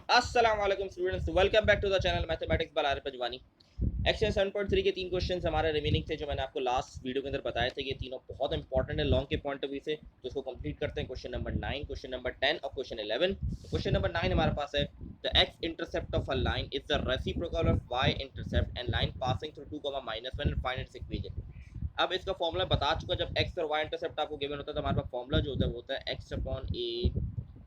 अस्सलाम वालेकुम students, welcome back to the channel mathematics by Arif Ajwani. Exercise 7.3 के तीन क्वेश्चंस हमारे रिमेनिंग थे जो मैंने आपको लास्ट वीडियो के अंदर बताए थे। ये तीनों बहुत इंपॉर्टेंट है लॉन्ग के पॉइंट ऑफ व्यू से, तो इसको कंप्लीट करते हैं। क्वेश्चन नंबर 9, क्वेश्चन नंबर 10 और क्वेश्चन 11। तो क्वेश्चन नंबर 9 हमारे पास है the x intercept of a line is the reciprocal of y intercept and line passing through 2, -1 and find its equation. अब इसका फॉर्मूला बता चुका, जब एक्स और वाई इंटरसेप्ट आपको गिवन होता है तो हमारे पास फॉर्मूला जो होता है वो होता है x upon a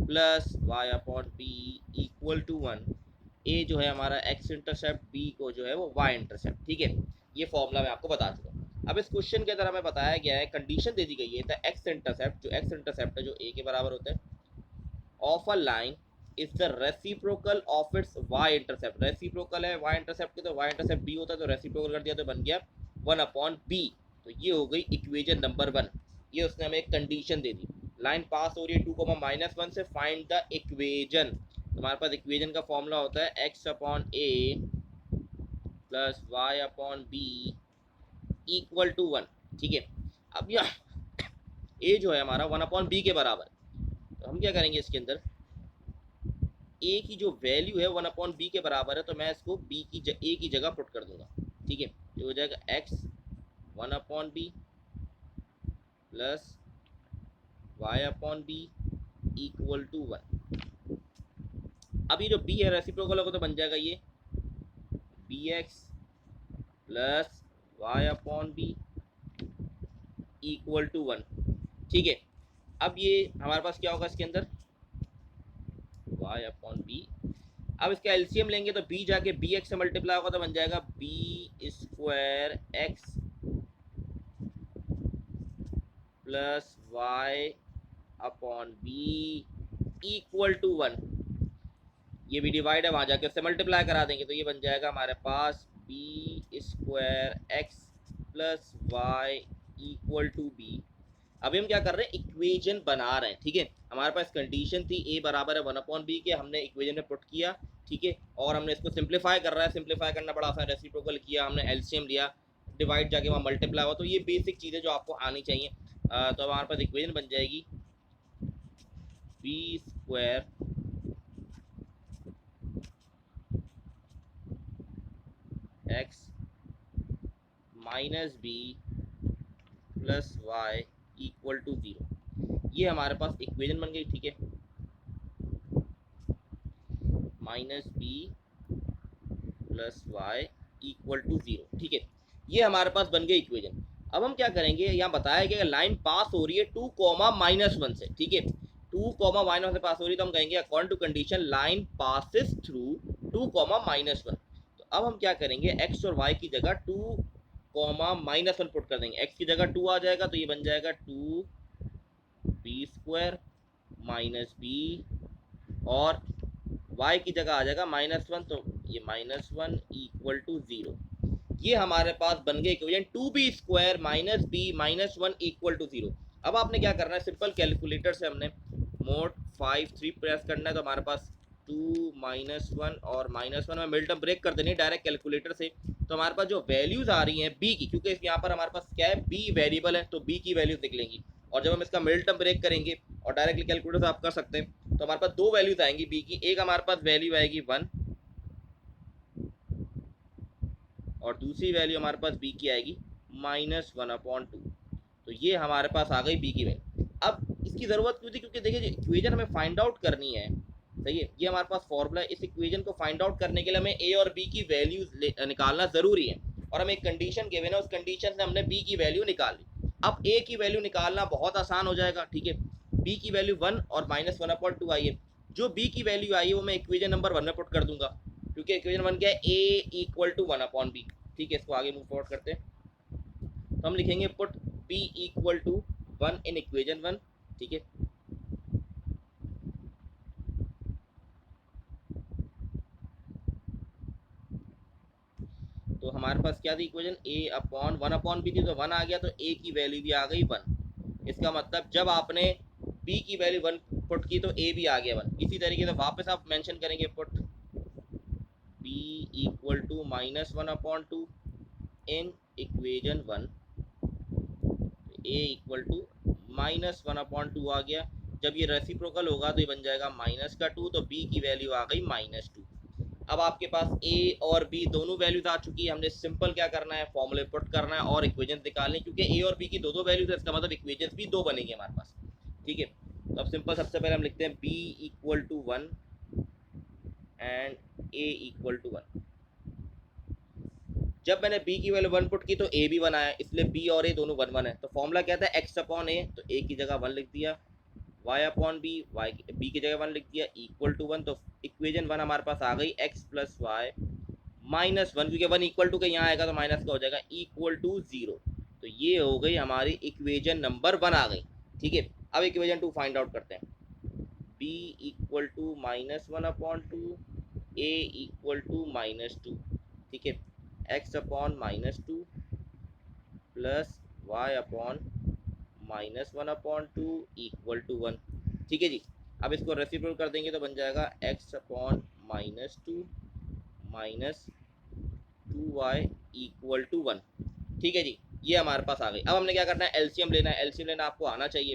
plus y upon b equal to 1। A जो है हमारा एक्स इंटरसेप्ट, बी को जो है वो वाई इंटरसेप्ट। ठीक है, ये फॉर्मूला मैं आपको बता चुका हूँ। अब इस क्वेश्चन के अंदर हमें बताया गया है, कंडीशन दे दी गई है द एक्स इंटरसेप्ट, जो एक्स इंटरसेप्ट है जो ए के बराबर होता है, of a line is the reciprocal of its y intercept. Reciprocal है वाई इंटरसेप्ट के, तो वाई इंटरसेप्ट बी होता है, तो रेसिप्रोकल कर दिया तो बन गया 1/b। तो ये हो गई इक्वेशन नंबर 1। ये उसने हमें एक कंडीशन दे दी, लाइन पास हो रही है 2, -1 से, फाइंड द इक्वेशन। हमारे पास इक्वेशन का फॉर्मूला होता है x upon a plus y upon b equal to 1। ठीक है, अब यहाँ ए जो है हमारा 1/b के बराबर, तो हम क्या करेंगे इसके अंदर, ए की जो वैल्यू है 1/b के बराबर है, तो मैं इसको बी की ए की जगह पुट कर दूंगा। ठीक है, तो हो जाएगा x 1/b plus y upon b equal to 1। अब ये जो बी है रेसिप्रोकल होगा तो बन जाएगा ये b x plus y upon b equal to 1। ठीक है, अब ये हमारे पास क्या होगा इसके अंदर, वाई अपॉन बी। अब इसका एलसीएम लेंगे तो बी जाके बी एक्स से मल्टीप्लाई होगा तो बन जाएगा b square x plus y upon b equal to 1। ये भी डिवाइड है, वहाँ जाके उससे मल्टीप्लाई करा देंगे तो ये बन जाएगा हमारे पास B square x plus Y equal to B. अभी हम क्या कर रहे हैं, इक्वेशन बना रहे हैं। ठीक है, हमारे पास कंडीशन थी ए बराबर है 1/b के, हमने इक्वेशन में पुट किया। ठीक है, और हमने इसको सिंप्लीफाई कर रहा है, सिंप्लीफाई करना बड़ा आसान, रेसिप्रोकल किया हमने, एलसीएम लिया, डिवाइड जाके वहाँ मल्टीप्लाई हुआ। तो ये बेसिक चीज़ें जो आपको आनी चाहिए। तो हमारे पास इक्वेशन बन जाएगी b square x minus b plus Y equal to 0। ये हमारे पास इक्वेशन बन गई। ठीक है, minus b plus Y equal to 0। ठीक है, ये हमारे पास बन गई इक्वेशन। अब हम क्या करेंगे, यहाँ बताया गया लाइन पास हो रही है 2, -1 से। ठीक है, 2, -1 से पास हो रही है, तो हम कहेंगे according to condition line passes through 2, -1। तो अब हम क्या करेंगे, एक्स और वाई की जगह 2, -1 पुट कर देंगे। एक्स की जगह 2 आ जाएगा तो ये बन जाएगा 2b² माइनस बी, और y की जगह आ जाएगा -1, तो ये -1 इक्वल टू 0। ये हमारे पास बन गई equation 2b² minus b -1 equal to 0। अब आपने क्या करना है, सिंपल कैलकुलेटर से हमने मोड 5 3 प्रेस करना है, तो हमारे पास 2 -1 और -1 में मिल टर्म ब्रेक कर देनी है डायरेक्ट कैलकुलेटर से। तो हमारे पास जो वैल्यूज आ रही हैं बी की, क्योंकि यहाँ पर हमारे पास क्या है, बी वेरिएबल है, तो बी की वैल्यूज निकलेंगी। और जब हम इसका मिल टर्म ब्रेक करेंगे और डायरेक्टली कैलकुलेटर से आप कर सकते हैं, तो हमारे पास दो वैल्यूज आएंगी बी की। एक हमारे पास वैल्यू आएगी 1 और दूसरी वैल्यू हमारे पास बी की आएगी -1/2। तो ये हमारे पास आ गई बी की वैल्यू। अब इसकी ज़रूरत क्यों थी, क्योंकि देखिए जो इक्वेशन हमें फाइंड आउट करनी है, सही है, ये हमारे पास फॉर्मूला है। इस इक्वेशन को फाइंड आउट करने के लिए हमें ए और बी की वैल्यूज निकालना ज़रूरी है, और हमें एक कंडीशन गिवन है, उस कंडीशन से हमने बी की वैल्यू निकाल ली। अब ए की वैल्यू निकालना बहुत आसान हो जाएगा। ठीक है, बी की वैल्यू 1 और -1/2 आई है। जो बी की वैल्यू आई है वो मैं इक्वेशन नंबर 1 में पुट कर दूंगा, क्योंकि इक्वेशन 1 क्या है, ए इक्वल टू 1/b। ठीक है, इसको आगे मूव फॉरवर्ड करते हैं, तो हम लिखेंगे put p equal to 1 in equation 1। ठीक है, तो हमारे पास क्या थी इक्वेशन, a अपॉन 1/b थी, तो 1 आ गया, तो a की वैल्यू भी आ गई 1। इसका मतलब जब आपने b की वैल्यू 1 पुट की तो a भी आ गया 1। इसी तरीके से वापस आप मेंशन करेंगे put b equal to -1/2 in equation 1, a equal to -1/2 आ गया, जब ये रेसिप्रोकल होगा तो ये बन जाएगा -2, तो b की वैल्यू आ गई -2। अब आपके पास a और b दोनों वैल्यूज आ चुकी है। हमने सिंपल क्या करना है, फॉर्मूले पुट करना है और इक्वेशन निकालनी, क्योंकि a और b की दो वैल्यूज है, इसका मतलब इक्वेशन भी दो बनेंगे हमारे पास। ठीक है, तो अब सिंपल सबसे पहले हम लिखते हैं b = 1 एंड a = 1। जब मैंने b की वैल्यू 1 पुट की तो a भी 1 आया, इसलिए b और a दोनों 1 1 है। तो फॉर्मूला क्या था, x/a, तो a की जगह 1 लिख दिया, y/b, b की जगह 1 लिख दिया, = 1। तो इक्वेशन 1 हमारे पास आ गई, x + y -1, क्योंकि 1 = टू के यहाँ आएगा तो माइनस का हो जाएगा, = 0। तो ये हो गई हमारी इक्वेशन नंबर 1 आ गई। ठीक है, अब इक्वेशन 2 फाइंड आउट करते हैं। b = -1/2, a = -2। ठीक है, x/-2 प्लस y/-1/2 = 1। ठीक है जी, अब इसको रेसिप्रोकल कर देंगे तो बन जाएगा x/-2 माइनस 2y = 1। ठीक है जी, ये हमारे पास आ गई। अब हमने क्या करना है, एलसीएम लेना है। एलसीएम लेना आपको आना चाहिए,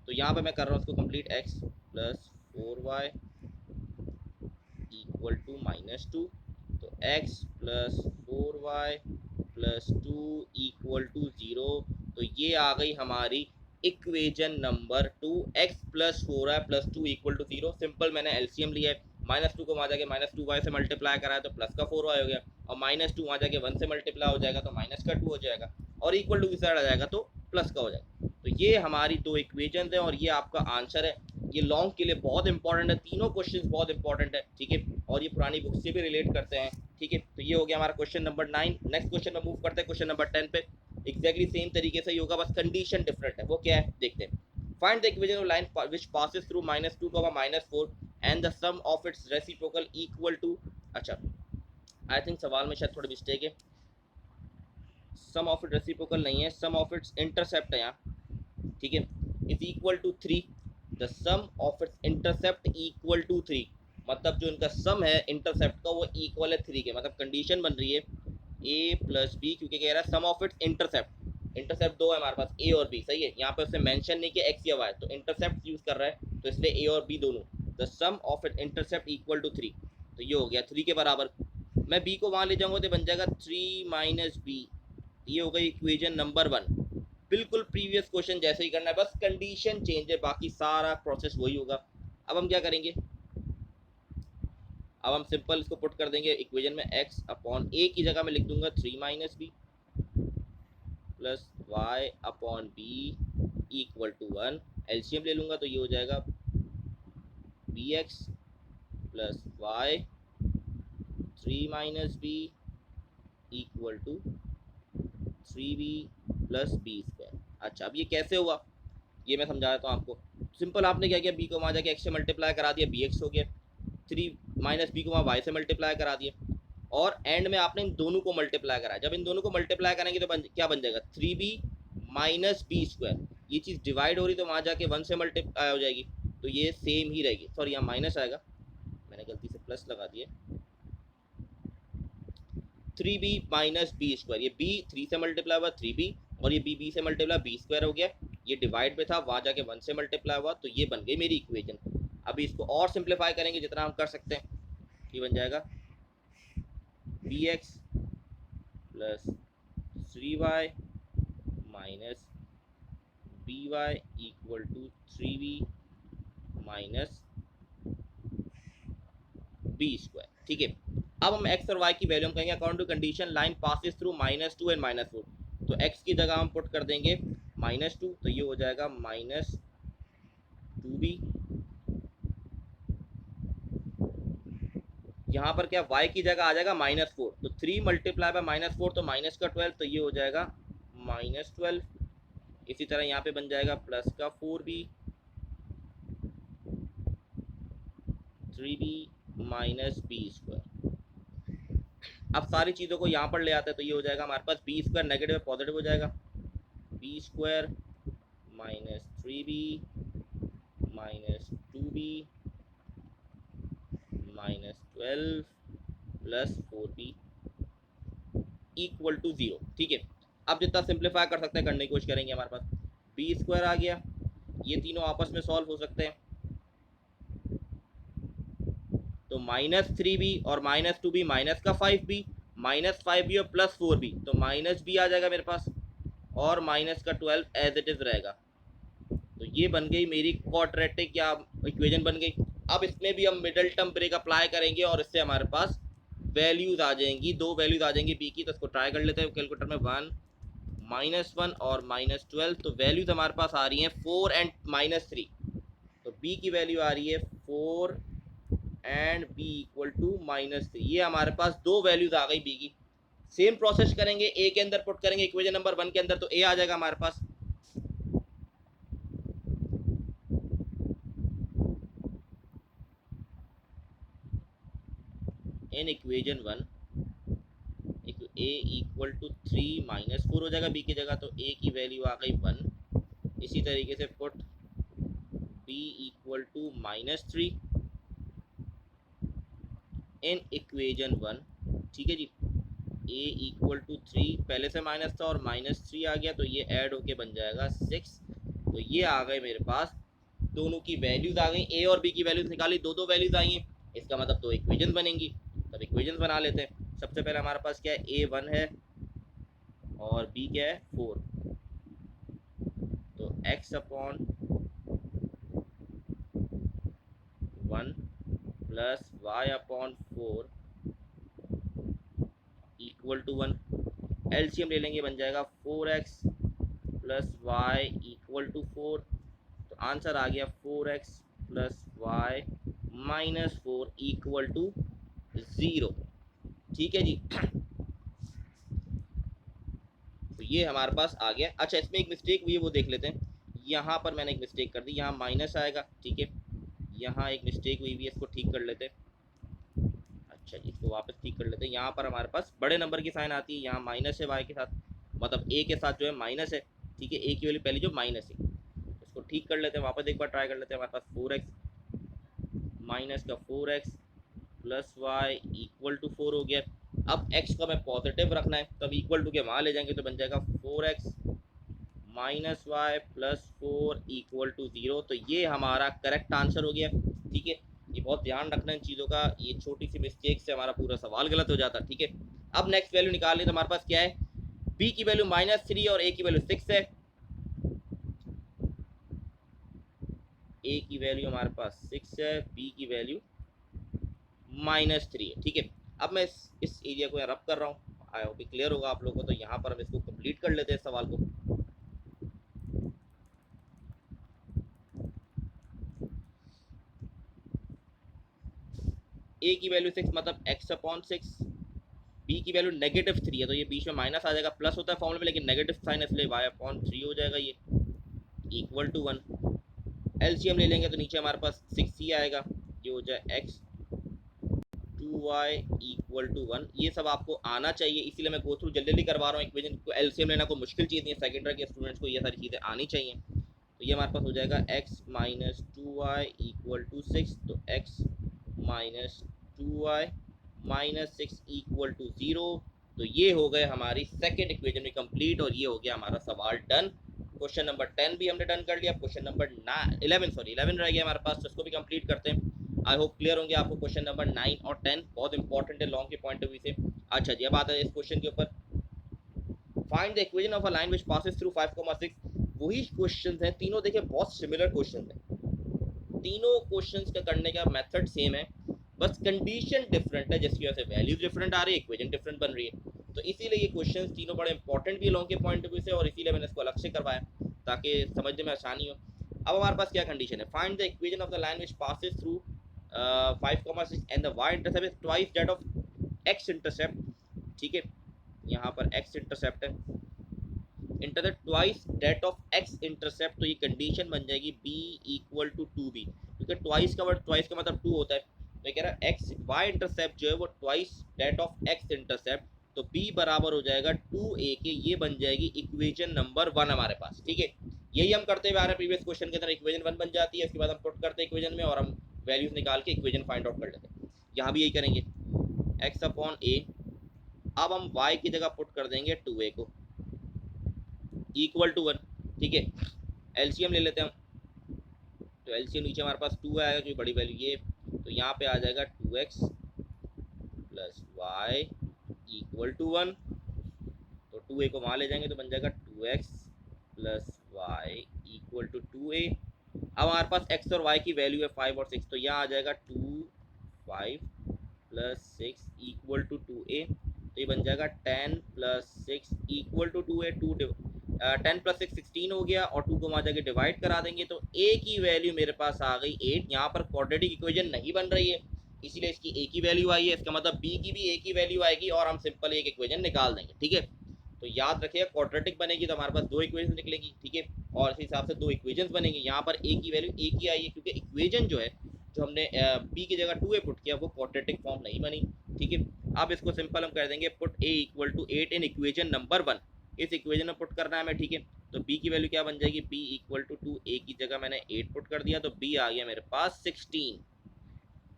तो यहाँ पे मैं कर रहा हूँ उसको कंप्लीट। x + 4y = -2, तो x + 4y + 2 = 0। तो ये आ गई हमारी equation number 2, x + 4y + 2 = 0। Simple मैंने एलसीएम लिया है, -2 को वहाँ जाके -2y से मल्टीप्लाई करा है तो प्लस का 4y हो गया, और -2 वहाँ जाके 1 से मल्टीप्लाई हो जाएगा तो -2 हो जाएगा, और इक्वल टू की साइड आ जाएगा तो प्लस का हो जाएगा। तो ये हमारी दो इक्वेशन है और ये आपका आंसर है। ये लॉन्ग के लिए बहुत इंपॉर्टेंट है, तीनों क्वेश्चंस बहुत इंपॉर्टेंट है। ठीक है, और ये पुरानी बुक से भी रिलेट करते हैं। ठीक है, तो ये हो गया हमारा क्वेश्चन नंबर 9। नेक्स्ट क्वेश्चन में मूव करते हैं, क्वेश्चन नंबर 10 पे। एग्जैक्टली सेम तरीके से ही होगा, बस कंडीशन डिफरेंट है। वो क्या है देखते हैं। Find the equation of line which passes through -2, -4 and the sum of its reciprocal equal to. अच्छा, आई थिंक सवाल में शायद थोड़ी मिस्टेक है, सम ऑफ इट रेसिप्रोकल नहीं है, सम ऑफ इट्स इंटरसेप्ट है यहाँ। ठीक है, is equal to 3, the sum of its intercept equal to 3। मतलब जो इनका सम है इंटरसेप्ट का वो इक्वल है 3 के। मतलब कंडीशन बन रही है a + b, क्योंकि कह रहा है सम ऑफ इट्स इंटरसेप्ट। इंटरसेप्ट दो है हमारे पास, a और b। सही है, यहाँ पे उसने मेंशन नहीं किया x या y, तो इंटरसेप्ट यूज कर रहा है, तो इसलिए a और b दोनों। The sum of it intercept equal to 3, तो ये हो गया 3 के बराबर। मैं b को वहां ले जाऊंगा तो बन जाएगा 3 - b। ये हो गई इक्वेशन नंबर 1। बिल्कुल प्रीवियस क्वेश्चन जैसे ही करना है, बस कंडीशन चेंज है, बाकी सारा प्रोसेस वही होगा। अब हम क्या करेंगे, अब हम सिंपल इसको पुट कर देंगे इक्वेशन में। x/a की जगह में लिख दूंगा 3 - b प्लस y/b = 1। एलसीएम ले लूंगा तो ये हो जाएगा bx plus y 3 - b = 3b plus b²। अच्छा, अब ये कैसे हुआ ये मैं समझा देता हूँ आपको। सिंपल आपने क्या किया, b को वहाँ जाके x से मल्टीप्लाई करा दिया, bx हो गया। 3 - b को वहाँ y से मल्टीप्लाई करा दिया, और एंड में आपने इन दोनों को मल्टीप्लाई करा। जब इन दोनों को मल्टीप्लाई करेंगे तो क्या बन जाएगा, 3b - b²। ये चीज़ डिवाइड हो रही तो वहाँ जाके 1 से मल्टीप्लाई हो जाएगी, तो ये सेम ही रहेगी। सॉरी, यहाँ माइनस आएगा, मैंने गलती से प्लस लगा दिया। 3b - b², ये b 3 से मल्टीप्लाई हुआ 3b, और ये b से मल्टीप्लाई b² हो गया। ये डिवाइड पे था, वहाँ जाके 1 से मल्टीप्लाई हुआ, तो ये बन गई मेरी इक्वेशन। अभी इसको और सिंप्लीफाई करेंगे जितना हम कर सकते हैं, ये बन जाएगा bx plus 3y minus by = 3b minus b²। ठीक है, अब हम x और y की वैल्यू हम कहेंगे according to condition line passes through -2 and -4। तो x की जगह हम पुट कर देंगे -2, तो ये हो जाएगा -2b। यहाँ पर क्या y की जगह आ जाएगा -4, तो 3 मल्टीप्लाई बाय -4 तो माइनस का 12, तो ये हो जाएगा -12। इसी तरह यहाँ पे बन जाएगा प्लस का 4b 3b माइनस b²। अब सारी चीज़ों को यहाँ पर ले आते हैं तो ये हो जाएगा हमारे पास b² नेगेटिव पॉजिटिव हो जाएगा, b² minus 3b minus 2b minus 12 plus 4b = 0। ठीक है, अब जितना सिंप्लीफाई कर सकते हैं करने की कोशिश करेंगे। हमारे पास b² आ गया, ये तीनों आपस में सॉल्व हो सकते हैं। तो -3b और -2b, माइनस का 5b, -5b और +4b, तो -b आ जाएगा मेरे पास, और माइनस का 12 एज इट इज रहेगा। तो ये बन गई मेरी क्वाड्रेटिक या इक्वेशन बन गई। अब इसमें भी हम मिडल टर्म ब्रेक अप्लाई करेंगे और इससे हमारे पास वैल्यूज आ जाएंगी, दो वैल्यूज आ जाएंगी बी की। तो इसको ट्राई कर लेते हैं कैलकुलेटर में। 1 -1 और -12, तो वैल्यूज हमारे पास आ रही हैं 4 एंड -3। तो बी की वैल्यू आ रही है 4 एंड बी इक्वल टू -3। ये हमारे पास दो वैल्यूज आ गई बी की। सेम प्रोसेस करेंगे, ए के अंदर पुट करेंगे इक्वेशन नंबर 1 के अंदर, तो ए आ जाएगा हमारे पास। In equation 1 A equal to 3 -4 हो जाएगा बी की जगह, तो ए की वैल्यू आ गई 1। इसी तरीके से put b equal to -3 in equation 1, ठीक है जी। ए इक्वल टू 3, पहले से माइनस था और -3 आ गया, तो ये ऐड होके बन जाएगा 6। तो ये आ गए मेरे पास, दोनों की वैल्यूज आ गई, ए और बी की वैल्यूज निकाली, दो वैल्यूज आई हैं, इसका मतलब दो इक्वेशन बनेंगी। तब इक्वेशन बना लेते हैं। सबसे पहले हमारे पास क्या है, ए 1 है और बी क्या है 4। तो x upon 1 plus y upon 4 equal to 1। LCM ले लेंगे, बन जाएगा 4x plus Y equal to 4। तो आंसर आ गया 4x plus y minus 4 equal to 0। ठीक है जी। तो ये हमारे पास आ गया। अच्छा, इसमें एक मिस्टेक हुई है, वो देख लेते हैं। यहाँ पर मैंने एक मिस्टेक कर दी, यहाँ माइनस आएगा, ठीक है। यहाँ एक मिस्टेक हुई है, इसको ठीक कर लेते हैं। अच्छा जी, इसको वापस ठीक कर लेते हैं। यहाँ पर हमारे पास बड़े नंबर की साइन आती है, यहाँ माइनस है वाई के साथ, मतलब ए के साथ जो है माइनस है, ठीक है। ए की वैल्यू पहले जो माइनस है, इसको ठीक कर लेते हैं, वापस एक बार ट्राई कर लेते हैं। हमारे पास 4x माइनस का 4x plus Y equal to 4 हो गया। अब x को हमें पॉजिटिव रखना है, तो अब इक्वल टू के वहाँ ले जाएंगे, तो बन जाएगा 4x minus y plus 4 equal to 0। तो ये हमारा करेक्ट आंसर हो गया, ठीक है। ये बहुत ध्यान रखना इन चीज़ों का, ये छोटी सी मिस्टेक से हमारा पूरा सवाल गलत हो जाता है, ठीक है। अब नेक्स्ट वैल्यू निकालनी, तो हमारे पास क्या है, b की वैल्यू -3 और a की वैल्यू 6 है। a की वैल्यू हमारे पास 6 है, b की वैल्यू -3 है, ठीक है। अब मैं इस एरिया को यहाँ रब कर रहा हूँ, आई होप क्लियर होगा आप लोगों को। तो यहाँ पर हम इसको कंप्लीट कर लेते हैं इस सवाल को। a की वैल्यू 6 मतलब x अपॉन 6, b की वैल्यू -3 है, तो ये बीच में माइनस आ जाएगा, प्लस होता है फॉर्मूला में लेकिन नेगेटिव साइन, इसलिए y अपॉन 3 हो जाएगा, ये इक्वल टू 1। एलसीएम ले लेंगे तो नीचे हमारे पास 6 ही आएगा, ये हो जाए x 2y इक्वल टू 1। ये सब आपको आना चाहिए, इसीलिए मैं गो थ्रू जल्दी जल्दी करवा रहा हूँ। इक्वेशन को एलसीएम लेना कोई मुश्किल चीज़ नहीं है, सेकेंड ईयर के स्टूडेंट्स को ये सारी चीज़ें आनी चाहिए। तो ये हमारे पास हो जाएगा x minus 2y equal to 6, तो x minus 2y minus 6 equal to 0। तो ये हो गए हमारी सेकेंड इक्वेशन में कंप्लीट, और ये हो गया हमारा सवाल डन। क्वेश्चन नंबर 10 भी हमने डन कर लिया। क्वेश्चन नंबर 11 रह गया हमारे पास, तो इसको भी कंप्लीट करते हैं। आई होप क्लियर होंगे आपको क्वेश्चन नंबर 9 और 10, बहुत इंपॉर्टेंट है लॉन्ग के पॉइंट ऑफ व्यू से। अच्छा जी, अब आता है इस क्वेश्चन के ऊपर। Find the equation of a line which passes through 5,6। वही क्वेश्चंस हैं तीनों, देखिए बहुत सिमिलर क्वेश्चंस हैं तीनों। क्वेश्चंस का करने का मेथड सेम है, बस कंडीशन डिफरेंट है, जिसकी वजह से वैल्यूज डिफरेंट आ रही है, इक्वेशन डिफरेंट बन रही है। तो इसीलिए ये क्वेश्चंस तीनों बड़े इंपॉर्टेंट भी है लॉन्ग के पॉइंट ऑफ व्यू से, और इसीलिए मैंने इसको अलग से करवाया ताकि समझने में आसानी हो। अब हमारे पास क्या कंडीशन है, find the equation of the line which passes through 5,6 and the y intercept is twice that of x intercept, ठीक है। यहाँ पर x इंटरसेप्ट है, intercept twice that of x intercept, तो ये कंडीशन बन जाएगी b इक्वल टू 2b, क्योंकि ट्वाइस का वर्ड, ट्वाइस का मतलब 2 होता है। तो ये कह रहा है x y इंटरसेप्ट जो है वो twice that of x intercept, तो b बराबर हो जाएगा 2a के, ये बन जाएगी इक्वेशन नंबर 1 हमारे पास, ठीक है। यही हम करते हुए आ रहे हैं प्रीवियस क्वेश्चन के अंदर, इक्वेशन 1 बन जाती है, उसके बाद हम पुट करते हैं इक्वेशन में और हम वैल्यूज निकाल के इक्वेशन फाइंड आउट कर लेते हैं। यहाँ भी यही करेंगे, x अपॉन a। अब हम y की जगह पुट कर देंगे 2a को, इक्वल टू 1, ठीक है। एलसीएम ले लेते हैं हम, तो एलसीएम नीचे हमारे पास 2 आएगा क्योंकि बड़ी वैल्यू ये, तो यहाँ पे आ जाएगा 2x plus Y equal to 1, तो 2a को वहाँ ले जाएंगे तो बन जाएगा 2x plus Y equal to 2a। अब हमारे पास x और y की वैल्यू है 5 और 6, तो यहाँ आ जाएगा 2 5 प्लस 6 इक्वल टू 2a, तो ये बन जाएगा 10 plus 6 equal to 2a। 10 plus 6 16 हो गया और 2 को वहाँ जाके डिवाइड करा देंगे तो a की वैल्यू मेरे पास आ गई 8। यहाँ पर क्वाड्रेटिक इक्वेशन नहीं बन रही है इसीलिए इसकी a की वैल्यू आई है, इसका मतलब b की भी a की वैल्यू आएगी और हम सिंपल एक इक्वेशन निकाल देंगे। ठीक है, तो याद रखिएगा क्वाड्रेटिक बनेगी तो हमारे पास 2 इक्वेशन निकलेंगी। ठीक है, और इस हिसाब से 2 इक्वेशंस बनेंगे। यहाँ पर a की वैल्यू a की आई है क्योंकि इक्वेशन जो है जो हमने b की जगह 2a पुट किया वो क्वाड्रेटिक फॉर्म नहीं बनी। ठीक है, अब इसको सिंपल हम कर देंगे put a equal to 8 in equation number 1, इस इक्वेशन में पुट करना है हमें। ठीक है, तो b की वैल्यू क्या बन जाएगी, b इक्वल टू 2 a की जगह मैंने 8 पुट कर दिया तो b आ गया मेरे पास 16।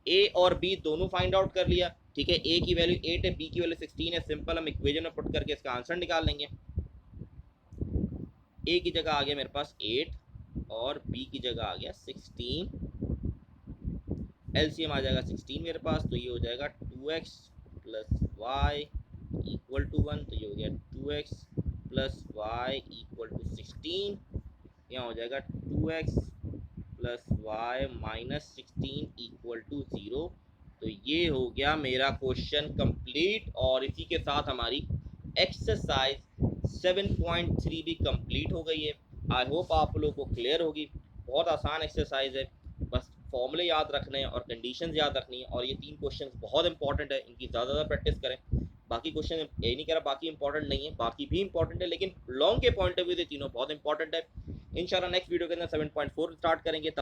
a और b दोनों फाइंड आउट कर लिया। ठीक है, a की वैल्यू 8 है, b की वैल्यू 16 है, सिंपल हम इक्वेशन में पुट करके इसका आंसर निकाल लेंगे। a की जगह आ गया मेरे पास 8 और b की जगह आ गया 16, एलसीएम आ जाएगा 16 मेरे पास, तो ये हो जाएगा 2x plus Y equal to 1, तो ये हो गया 2x plus Y equal to 16, यहाँ हो जाएगा 2x plus y minus 16 equal to 0। तो ये हो गया मेरा क्वेश्चन कंप्लीट और इसी के साथ हमारी एक्सरसाइज 7.3 भी कंप्लीट हो गई है। आई होप आप लोगों को क्लियर होगी। बहुत आसान एक्सरसाइज है, बस फॉर्मूले याद रखने हैं और कंडीशंस याद रखनी है और ये 3 क्वेश्चन बहुत इंपॉर्टेंट है, इनकी ज़्यादा प्रैक्टिस करें। बाकी क्वेश्चन ये नहीं कह रहा बाकी इंपॉर्टेंट नहीं है, बाकी भी इंपॉर्टेंट है, लेकिन लॉन्ग के पॉइंट ऑफ व्यू से तीनों बहुत इंपॉर्टेंट है। इंशाल्लाह नेक्स्ट वीडियो के अंदर 7.4 स्टार्ट करेंगे।